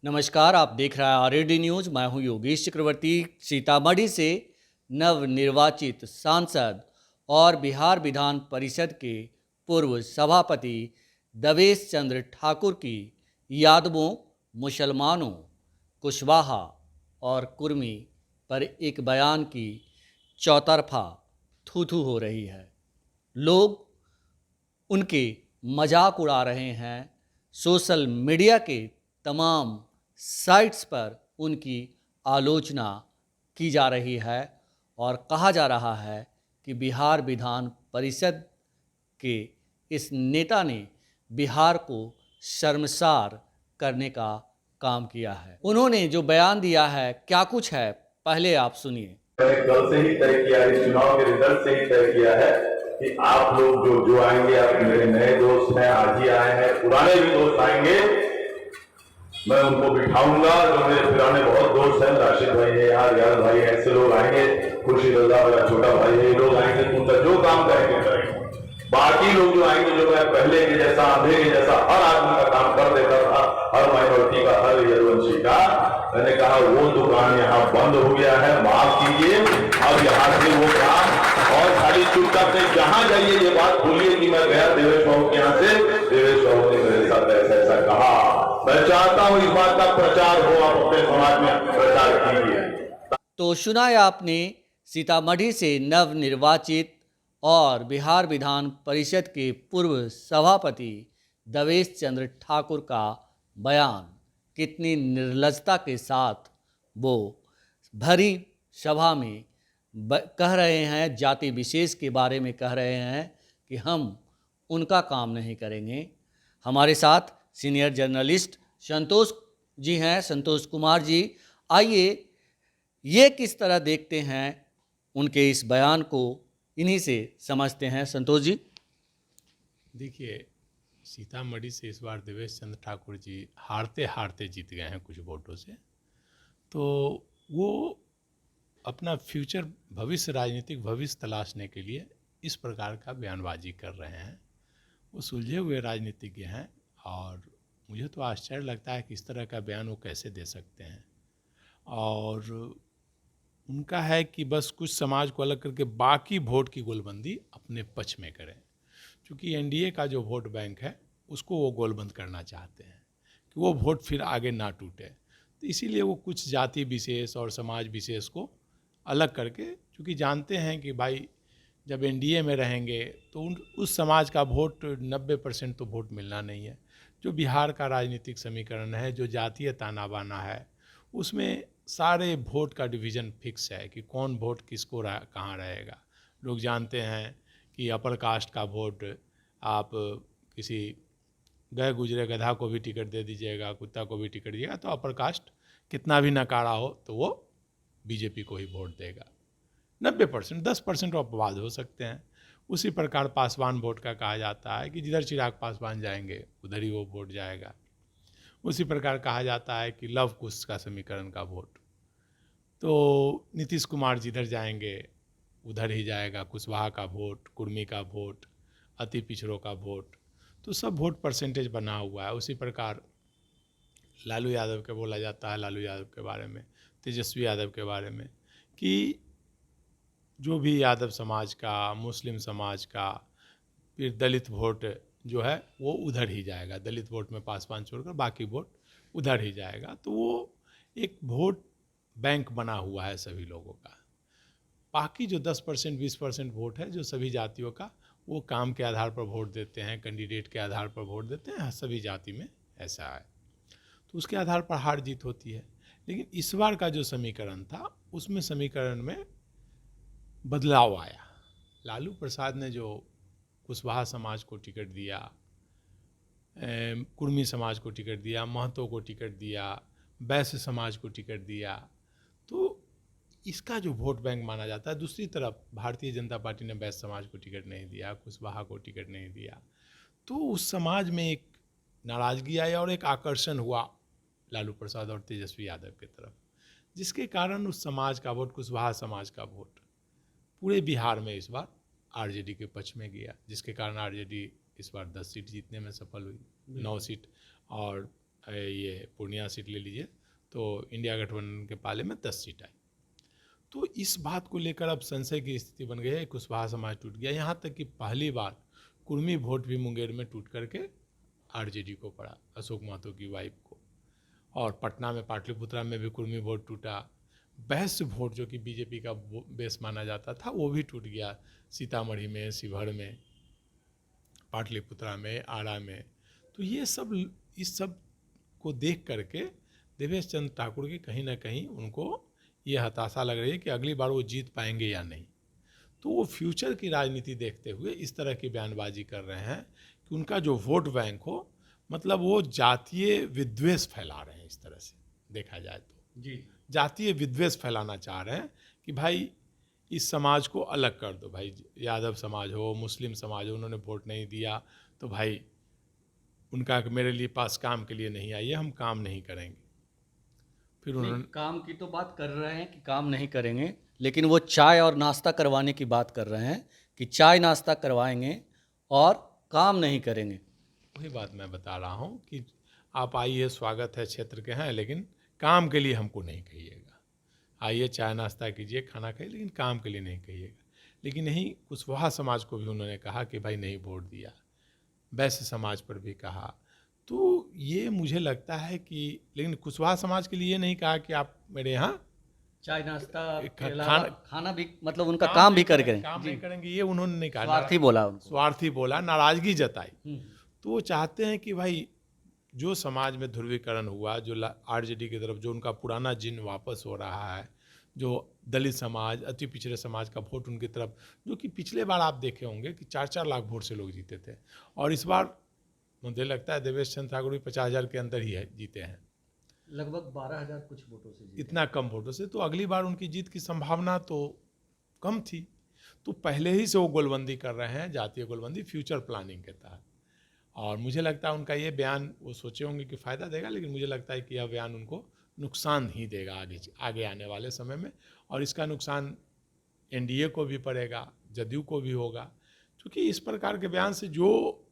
नमस्कार, आप देख रहे हैं आरएडी न्यूज। मैं हूं योगेश चक्रवर्ती। सीतामढ़ी से नवनिर्वाचित सांसद और बिहार विधान परिषद के पूर्व सभापति देवेश चंद्र ठाकुर की यादवों, मुसलमानों, कुशवाहा और कुर्मी पर एक बयान की चौतरफा थू-थू हो रही है। लोग उनके मजाक उड़ा रहे हैं। सोशल मीडिया के तमाम साइट्स पर उनकी आलोचना की जा रही है और कहा जा रहा है कि बिहार विधान परिषद के इस नेता ने बिहार को शर्मसार करने का काम किया है। उन्होंने जो बयान दिया है, क्या कुछ है, पहले आप सुनिए। मैंने कल से ही तय किया है, चुनाव के रिजल्ट से ही तय किया है कि आप लोग जो आएंगे, आप मेरे नए दोस्त हैं, आज ही आए हैं, पुराने भी दोस्त आएंगे, मैं उनको बिठाऊंगा। जो मेरे पुराने बहुत दोस्त हैं, राशिद भाई है यहाँ, रियाज भाई, ऐसे लोग आएंगे, खुर्शीद रजा मेरा छोटा भाई है, ये लोग आएंगे, उनका जो काम करेंगे करेंगे। बाकी लोग जो आएंगे, जो मैं पहले के जैसा, अंधे के जैसा हर आदमी का काम कर देता था, हर माइनॉरिटी का, हर यदुवंशी का, मैंने कहा वो दुकान यहाँ बंद हो गया है, माफ कीजिए। अब यहाँ से वो काम और खाली चुपचाप से जहां जाइए ये बात भूलिए कि मैं गया देवेश बाबू के यहाँ से, देवेश बाबू ने मेरे साथ ऐसा ऐसा कहा। मैं चाहता हूं इस बात का प्रचार हो, आप अपने समाज में प्रचार कीजिए। तो सुना है आपने सीतामढ़ी से नवनिर्वाचित और बिहार विधान परिषद के पूर्व सभापति देवेश चंद्र ठाकुर का बयान। कितनी निर्लजता के साथ वो भरी सभा में कह रहे हैं, जाति विशेष के बारे में कह रहे हैं कि हम उनका काम नहीं करेंगे। हमारे साथ सीनियर जर्नलिस्ट संतोष जी हैं, संतोष कुमार जी। आइए ये किस तरह देखते हैं उनके इस बयान को, इन्हीं से समझते हैं। संतोष जी। देखिए, सीतामढ़ी से इस बार देवेश चंद्र ठाकुर जी हारते हारते जीत गए हैं कुछ वोटों से, तो वो अपना फ्यूचर, भविष्य, राजनीतिक भविष्य तलाशने के लिए इस प्रकार का बयानबाजी कर रहे हैं। वो सुलझे हुए राजनीतिज्ञ हैं और मुझे तो आश्चर्य लगता है कि इस तरह का बयान वो कैसे दे सकते हैं। और उनका है कि बस कुछ समाज को अलग करके बाकी वोट की गोलबंदी अपने पक्ष में करें, क्योंकि एनडीए का जो वोट बैंक है उसको वो गोलबंद करना चाहते हैं कि वो वोट फिर आगे ना टूटे। तो इसीलिए वो कुछ जाति विशेष और समाज विशेष को अलग करके, क्योंकि जानते हैं कि भाई जब एनडीए में रहेंगे तो उस समाज का वोट 90% तो वोट मिलना नहीं है। जो बिहार का राजनीतिक समीकरण है, जो जातीय ताना बाना है, उसमें सारे वोट का डिवीज़न फिक्स है कि कौन वोट किसको कहाँ रहेगा। लोग जानते हैं कि अपर कास्ट का वोट आप किसी गए गुजरे गधा को भी टिकट दे दीजिएगा, कुत्ता को भी टिकट दीजिएगा, तो अपर कास्ट कितना भी नकारा हो तो वो बीजेपी को ही वोट देगा। 90%, 10% वो अपवाद हो सकते हैं। उसी प्रकार पासवान वोट का कहा जाता है कि जिधर चिराग पासवान जाएंगे उधर ही वो वोट जाएगा। उसी प्रकार कहा जाता है कि लव कुश का समीकरण का वोट, तो नीतीश कुमार जिधर जाएंगे उधर ही जाएगा कुशवाहा का वोट, कुर्मी का वोट, अति पिछड़ों का वोट, तो सब वोट परसेंटेज बना हुआ है। उसी प्रकार लालू यादव के बोला जाता है, लालू यादव के बारे में, तेजस्वी यादव के बारे में, कि जो भी यादव समाज का, मुस्लिम समाज का, फिर दलित वोट जो है वो उधर ही जाएगा। दलित वोट में पासवान छोड़कर बाकी वोट उधर ही जाएगा। तो वो एक वोट बैंक बना हुआ है सभी लोगों का। बाकी जो 10%, 20% वोट है जो सभी जातियों का, वो काम के आधार पर वोट देते हैं, कैंडिडेट के आधार पर वोट देते हैं। सभी जाति में ऐसा है, तो उसके आधार पर हार जीत होती है। लेकिन इस बार का जो समीकरण था, उसमें समीकरण में बदलाव आया। लालू प्रसाद ने जो कुशवाहा समाज को टिकट दिया, कुर्मी समाज को टिकट दिया, महतो को टिकट दिया, वैश्य समाज को टिकट दिया, तो इसका जो वोट बैंक माना जाता है। दूसरी तरफ भारतीय जनता पार्टी ने वैश्य समाज को टिकट नहीं दिया, कुशवाहा को टिकट नहीं दिया, तो उस समाज में एक नाराज़गी आई और एक आकर्षण हुआ लालू प्रसाद और तेजस्वी यादव की तरफ, जिसके कारण उस समाज का वोट, कुशवाहा समाज का वोट पूरे बिहार में इस बार आरजेडी के पक्ष में गया, जिसके कारण आरजेडी इस बार 10 सीट जीतने में सफल हुई, 9 सीट, और ये पूर्णिया सीट ले लीजिए, तो इंडिया गठबंधन के पाले में 10 सीट आई। तो इस बात को लेकर अब संशय की स्थिति बन गई है। कुशवाहा समाज टूट गया, यहाँ तक कि पहली बार कुर्मी वोट भी मुंगेर में टूट करके आरजेडी को पड़ा, अशोक महतो की वाइफ को। और पटना में, पाटलिपुत्रा में भी कुर्मी वोट टूटा। बहस वोट जो कि बीजेपी का बेस माना जाता था वो भी टूट गया, सीतामढ़ी में, शिवहर में, पाटलिपुत्रा में, आरा में। तो ये सब, इस सब को देख करके देवेश चंद्र ठाकुर की कहीं ना कहीं उनको ये हताशा लग रही है कि अगली बार वो जीत पाएंगे या नहीं। तो वो फ्यूचर की राजनीति देखते हुए इस तरह की बयानबाजी कर रहे हैं कि उनका जो वोट बैंक हो, मतलब वो जातीय विद्वेष फैला रहे हैं। इस तरह से देखा जाए तो जी, जातीय विद्वेष फैलाना चाह रहे हैं कि भाई इस समाज को अलग कर दो, भाई यादव समाज हो, मुस्लिम समाज हो, उन्होंने वोट नहीं दिया तो भाई उनका मेरे लिए पास काम के लिए नहीं आइए, हम काम नहीं करेंगे। फिर नहीं, उन्होंने काम की तो बात कर रहे हैं कि काम नहीं करेंगे, लेकिन वो चाय और नाश्ता करवाने की बात कर रहे हैं कि चाय नाश्ता करवाएंगे और काम नहीं करेंगे। वही बात मैं बता रहा हूँ कि आप आइए, स्वागत है, क्षेत्र के हैं, लेकिन काम के लिए हमको नहीं कहिएगा। आइए चाय नाश्ता कीजिए, खाना खाइए, लेकिन काम के लिए नहीं कहिएगा। लेकिन नहीं, कुशवाहा समाज को भी उन्होंने कहा कि भाई नहीं वोट दिया, वैश्य समाज पर भी कहा। तो ये मुझे लगता है कि, लेकिन कुशवाहा समाज के लिए ये नहीं कहा कि आप मेरे यहाँ चाय नाश्ता के खा- अलावा खाना- खाना भी, मतलब उनका काम भी कर करें। काम जी, नहीं करेंगे, ये उन्होंने नहीं कहा। स्वार्थी बोला उनको। स्वार्थी बोला, नाराजगी जताई। हम्म, तो वो चाहते हैं कि भाई जो समाज में ध्रुवीकरण हुआ, जो आरजेडी की तरफ जो उनका पुराना जिन वापस हो रहा है, जो दलित समाज, अति पिछड़े समाज का वोट उनकी तरफ, जो कि पिछले बार आप देखे होंगे कि 4-4 लाख वोट से लोग जीते थे, और इस बार मुझे लगता है देवेश चंद्र ठाकुर भी 50,000 के अंदर ही जीते हैं, लगभग 12,000 कुछ वोटों से जीते। इतना कम वोटों से। तो अगली बार उनकी जीत की संभावना तो कम थी। तो पहले ही से वो गोलबंदी कर रहे हैं, जातीय गोलबंदी, फ्यूचर प्लानिंग के तहत। और मुझे लगता है उनका ये बयान, वो सोचे होंगे कि फ़ायदा देगा, लेकिन मुझे लगता है कि यह बयान उनको नुकसान ही देगा आगे आने वाले समय में। और इसका नुकसान एनडीए को भी पड़ेगा, जदयू को भी होगा, क्योंकि इस प्रकार के बयान से, जो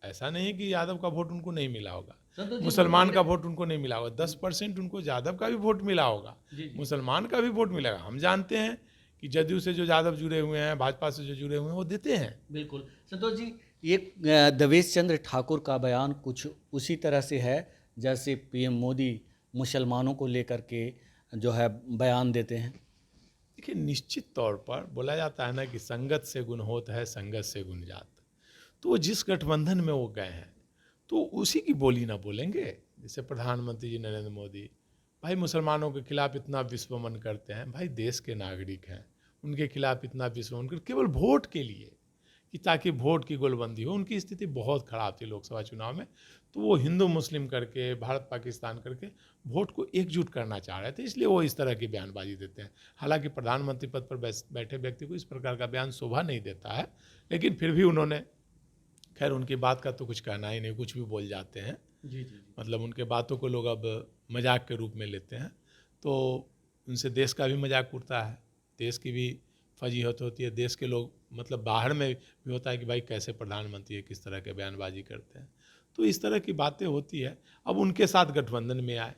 ऐसा नहीं है कि यादव का वोट उनको नहीं मिला होगा, संतोष जी, मुसलमान का वोट उनको नहीं मिला होगा, 10% उनको यादव का भी वोट मिला होगा, जी, जी। मुसलमान का भी वोट मिलेगा। हम जानते हैं कि जदयू से जो यादव जुड़े हुए हैं, भाजपा से जो जुड़े हुए हैं, वो देते हैं। बिल्कुल संतोष जी, ये देवेश चंद्र ठाकुर का बयान कुछ उसी तरह से है जैसे पीएम मोदी मुसलमानों को लेकर के जो है बयान देते हैं। देखिए, निश्चित तौर पर बोला जाता है ना कि संगत से गुण होत है, संगत से गुण जात। तो वो जिस गठबंधन में वो गए हैं तो उसी की बोली ना बोलेंगे। जैसे प्रधानमंत्री जी नरेंद्र मोदी भाई मुसलमानों के खिलाफ इतना विश्वमन करते हैं, भाई देश के नागरिक हैं, उनके खिलाफ इतना विश्वमन कर केवल वोट के लिए, कि ताकि वोट की गोलबंदी हो। उनकी स्थिति बहुत ख़राब थी लोकसभा चुनाव में, तो वो हिंदू मुस्लिम करके, भारत पाकिस्तान करके वोट को एकजुट करना चाह रहे थे, इसलिए वो इस तरह की बयानबाजी देते हैं। हालांकि प्रधानमंत्री पद पर बैठे व्यक्ति को इस प्रकार का बयान शोभा नहीं देता है, लेकिन फिर भी उन्होंने, खैर उनकी बात का तो कुछ कहना ही नहीं, कुछ भी बोल जाते हैं। जी जी जी। मतलब उनके बातों को लोग अब मजाक के रूप में लेते हैं, तो उनसे देश का भी मजाक उड़ता है, देश की भी फजीहत होती है, देश के लोग, मतलब बाहर में भी होता है कि भाई कैसे प्रधानमंत्री है, किस तरह के बयानबाजी करते हैं। तो इस तरह की बातें होती है। अब उनके साथ गठबंधन में आए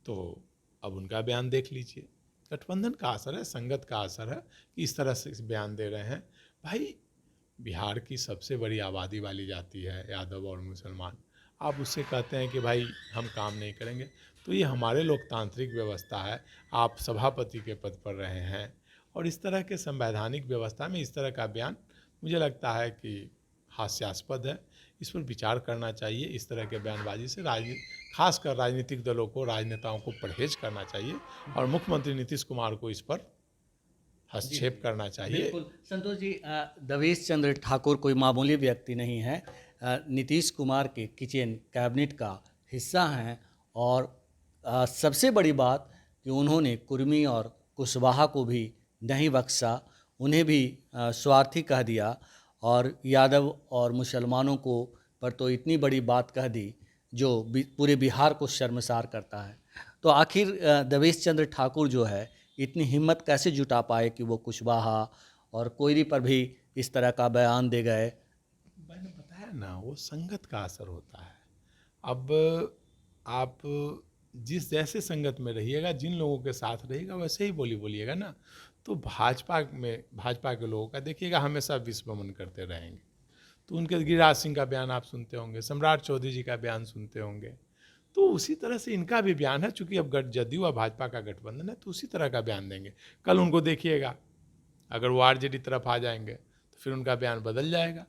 तो अब उनका बयान देख लीजिए। गठबंधन का असर है, संगत का असर है कि इस तरह से बयान दे रहे हैं। भाई बिहार की सबसे बड़ी आबादी वाली जाति है यादव और मुसलमान, आप उससे कहते हैं कि भाई हम काम नहीं करेंगे, तो ये हमारे लोकतांत्रिक व्यवस्था है। आप सभापति के पद पर रहे हैं, और इस तरह के संवैधानिक व्यवस्था में इस तरह का बयान मुझे लगता है कि हास्यास्पद है। इस पर विचार करना चाहिए। इस तरह के बयानबाजी से खासकर राजनीतिक दलों को, राजनेताओं को परहेज करना चाहिए, और मुख्यमंत्री नीतीश कुमार को इस पर हस्तक्षेप करना चाहिए। बिल्कुल संतोष जी, देवेश चंद्र ठाकुर कोई मामूली व्यक्ति नहीं है, नीतीश कुमार के किचन कैबिनेट का हिस्सा हैं। और सबसे बड़ी बात कि उन्होंने कुर्मी और कुशवाहा को भी नहीं बख्शा, उन्हें भी स्वार्थी कह दिया, और यादव और मुसलमानों को पर तो इतनी बड़ी बात कह दी जो पूरे बिहार को शर्मसार करता है। तो आखिर देवेश चंद्र ठाकुर जो है इतनी हिम्मत कैसे जुटा पाए कि वो कुशवाहा और कोयरी पर भी इस तरह का बयान दे गए? मैंने बताया ना, वो संगत का असर होता है। अब आप जिस जैसे संगत में रहिएगा, जिन लोगों के साथ रहिएगा वैसे ही बोलिएगा ना। तो भाजपा के लोगों का देखिएगा हमेशा विस्मरण करते रहेंगे। तो उनके गिरिराज सिंह का बयान आप सुनते होंगे, सम्राट चौधरी जी का बयान सुनते होंगे। तो उसी तरह से इनका भी बयान है, चूंकि अब जदयू और भाजपा का गठबंधन है तो उसी तरह का बयान देंगे। कल उनको देखिएगा, अगर वो आरजेडी तरफ आ जाएंगे तो फिर उनका बयान बदल जाएगा।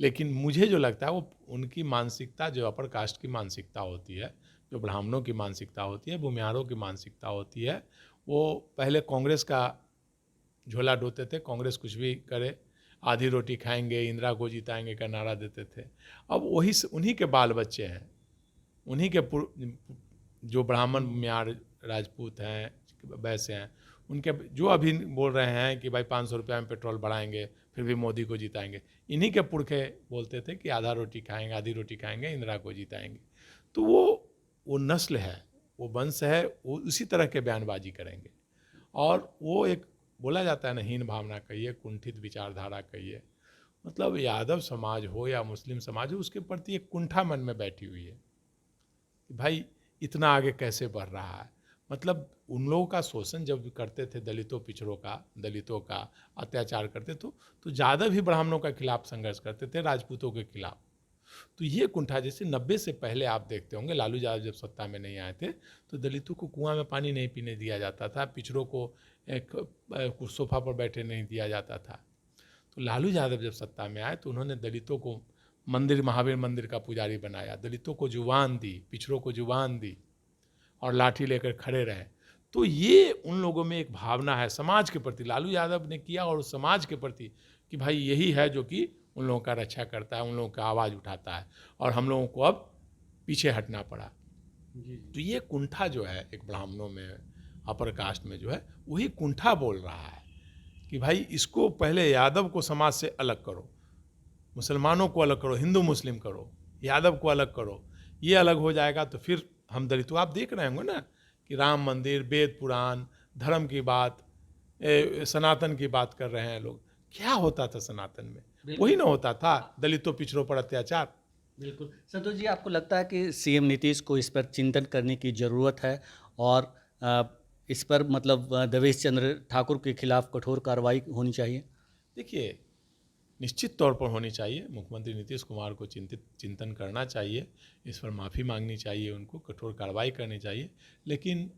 लेकिन मुझे जो लगता है वो उनकी मानसिकता, जो अपर कास्ट की मानसिकता होती है, जो ब्राह्मणों की मानसिकता होती है, भूमिहारों की मानसिकता होती है, वो पहले कांग्रेस का झोला ढोते थे, कांग्रेस कुछ भी करे, आधी रोटी खाएंगे, इंदिरा को जिताएंगे का नारा देते थे। अब वही उन्हीं के बाल बच्चे हैं, उन्हीं के जो ब्राह्मण भूमिहार राजपूत हैं, वैसे हैं, उनके जो अभी बोल रहे हैं कि भाई 500 रुपये में पेट्रोल बढ़ाएंगे फिर भी मोदी को जिताएंगे, इन्हीं के पुरखे बोलते थे कि आधी रोटी खाएंगे, इंदिरा को जिताएंगे। तो वो नस्ल है, वो वंश है, वो उसी तरह के बयानबाजी करेंगे। और वो एक बोला जाता है ना, हीन भावना कहिए, कुंठित विचारधारा कहिए, मतलब यादव समाज हो या मुस्लिम समाज हो, उसके प्रति एक कुंठा मन में बैठी हुई है कि भाई इतना आगे कैसे बढ़ रहा है। मतलब उन लोगों का शोषण जब करते थे, दलितों का अत्याचार करते तो यादव ही ब्राह्मणों के खिलाफ संघर्ष करते थे, राजपूतों के खिलाफ। तो ये कुंठा, जैसे 90 से पहले आप देखते होंगे, लालू यादव जब सत्ता में नहीं आए थे तो दलितों को कुआं में पानी नहीं पीने दिया जाता था, पिछड़ों को एक सोफा पर बैठे नहीं दिया जाता था। तो लालू यादव जब सत्ता में आए तो उन्होंने दलितों को महावीर मंदिर का पुजारी बनाया, दलितों को जुबान दी, पिछड़ों को जुबान दी और लाठी लेकर खड़े रहे। तो ये उन लोगों में एक भावना है समाज के प्रति, लालू यादव ने किया और समाज के प्रति कि भाई यही है जो कि उन लोगों का रक्षा करता है, उन लोगों का आवाज़ उठाता है, और हम लोगों को अब पीछे हटना पड़ा। तो ये कुंठा जो है एक ब्राह्मणों में, अपर कास्ट में जो है, वही कुंठा बोल रहा है कि भाई इसको पहले यादव को समाज से अलग करो, मुसलमानों को अलग करो, हिंदू मुस्लिम करो, यादव को अलग करो, ये अलग हो जाएगा तो फिर हम दलित। आप देख रहे होंगे ना कि राम मंदिर, वेद पुराण, धर्म की बात, सनातन की बात कर रहे हैं लोग। क्या होता था सनातन में? वही ना होता था, दलितों पिछड़ों पर अत्याचार। बिल्कुल। संतोष जी, आपको लगता है कि सीएम नीतीश को इस पर चिंतन करने की ज़रूरत है और इस पर मतलब देवेश चंद्र ठाकुर के खिलाफ कठोर कार्रवाई होनी चाहिए? देखिए, निश्चित तौर पर होनी चाहिए। मुख्यमंत्री नीतीश कुमार को चिंतन करना चाहिए, इस पर माफ़ी मांगनी चाहिए, उनको कठोर कार्रवाई करनी चाहिए। लेकिन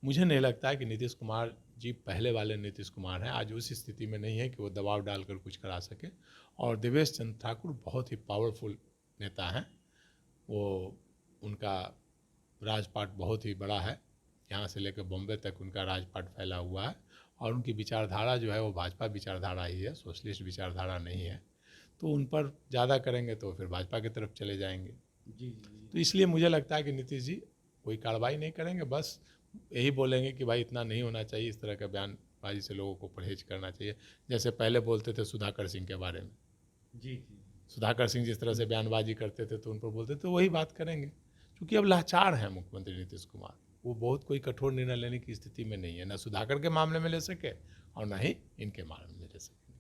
मुझे नहीं लगता है कि नीतीश कुमार जी पहले वाले नीतीश कुमार हैं, आज उस स्थिति में नहीं है कि वो दबाव डालकर कुछ करा सके। और देवेश चंद्र ठाकुर बहुत ही पावरफुल नेता हैं, वो उनका राजपाट बहुत ही बड़ा है, यहाँ से लेकर बॉम्बे तक उनका राजपाट फैला हुआ है, और उनकी विचारधारा जो है वो भाजपा विचारधारा ही है, सोशलिस्ट विचारधारा नहीं है। तो उन पर ज़्यादा करेंगे तो फिर भाजपा की तरफ चले जाएंगे। जी। तो इसलिए मुझे लगता है कि नीतीश जी कोई कार्रवाई नहीं करेंगे, बस यही बोलेंगे कि भाई इतना नहीं होना चाहिए, इस तरह का बयानबाजी से लोगों को परहेज करना चाहिए। जैसे पहले बोलते थे सुधाकर सिंह के बारे में, जी। सुधाकर सिंह जिस तरह से बयानबाजी करते थे तो उन पर बोलते थे, वही बात करेंगे। क्योंकि अब लाचार हैं मुख्यमंत्री नीतीश कुमार, वो बहुत कोई कठोर निर्णय लेने की स्थिति में नहीं है, ना सुधाकर के मामले में ले सके और ना ही इनके मामले में ले सके।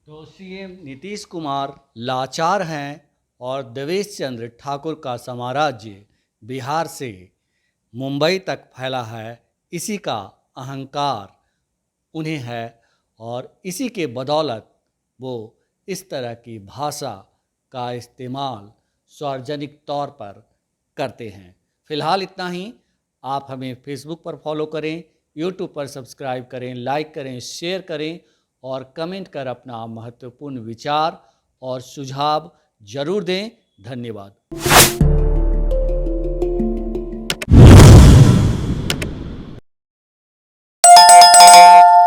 तो सीएम नीतीश कुमार लाचार हैं और देवेश चंद्र ठाकुर का साम्राज्य बिहार से मुंबई तक फैला है, इसी का अहंकार उन्हें है और इसी के बदौलत वो इस तरह की भाषा का इस्तेमाल सार्वजनिक तौर पर करते हैं। फिलहाल इतना ही। आप हमें फेसबुक पर फॉलो करें, यूट्यूब पर सब्सक्राइब करें, लाइक करें, शेयर करें और कमेंट कर अपना महत्वपूर्ण विचार और सुझाव जरूर दें। धन्यवाद।